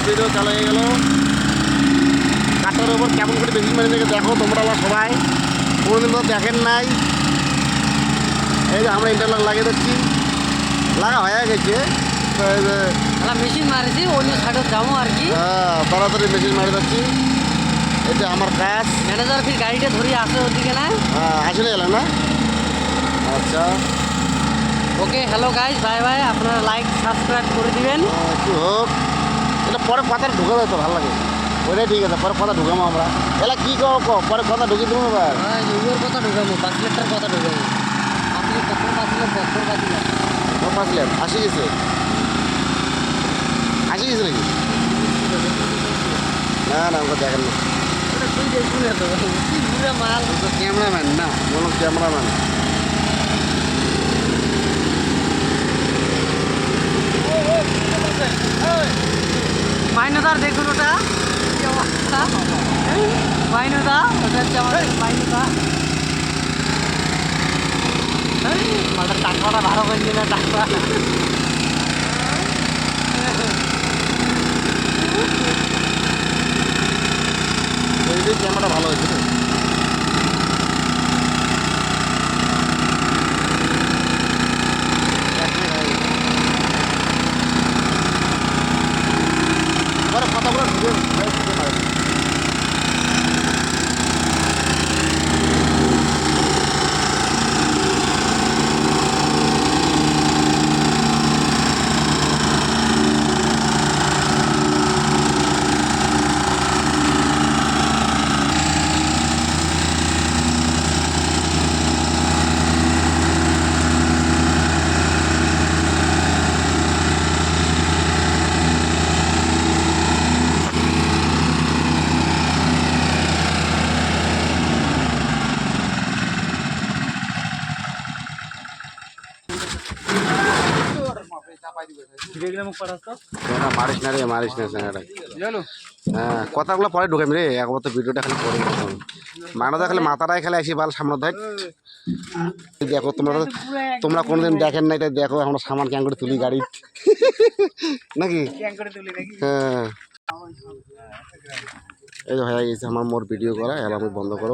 Video চালু হয়ে গেল। কাঠের ওপর কেমন করে মেশিন মেরে দেখে দেখো তোমরা সবাই, কোনোদিন তো দেখেন নাই। এই যে আমরা ইন্টারলক লাগিয়ে দিচ্ছি, লাগা হয়ে গেছে। তো এই যে মেশিন মারেছি অন্য সাইডে যাবো আর কি। তাড়াতাড়ি মেশিন মারি দিচ্ছি। এটা আমার কাজ। ম্যানেজার ফির গাড়িটা ধরিয়ে আসে ওদিকে না, আসলে গেলেন না? আচ্ছা ওকে, হ্যালো গাইজ, বাই বাই। আপনারা লাইক সাবস্ক্রাইব করে দিবেন। একটু হোক, এটা পরে কথা ঢুকে দেয় তো ভালো লাগে। ওইটাই ঠিক আছে, পরে কথা ঢুকামো আমরা। এলা কী কো পরে কথা ঢুকি দেবো এবার। ইউর কথা ঢুকাবো, 5 লিটার কথা ঢুকাবো। আপনি কখন বাঁচলেন, কখন বাঁচলেন? বাঁচলেন আসি গেছে, আসি গেছে নাকি? না না আমাকে দেখেন না, তুই দেখুন এত ঘুরে মাল। তো ক্যামেরাম্যান না, বলুন ক্যামেরাম্যান। মাইনুদার দেখুন ওটা কি অবস্থা। মাইনুদা, ওটা হচ্ছে আমাদের মাইনুদা। মালটা টাকাটা ভালো করে না টাকা। এই ক্যামেরা ভালো হয়েছে। পরে কথাগুলো ঢুকে মারিস না রে, মারিস না স্যাংরাটা। হ্যাঁ কথাগুলো পরে ঢুকাম রে, একবার তো ভিডিওটা খালি পরে মানাদা খালি মাথাটাই খালি আসি বাল সামনে দেখ। দেখো তোমরা কোনোদিন দেখেন নাই, তাই দেখো আমরা সামান ক্যাং করে তুলি গাড়ি নাকি। হ্যাঁ এই তো হয়ে গেছে আমার মোর ভিডিও করা, এবার আমি বন্ধ করো।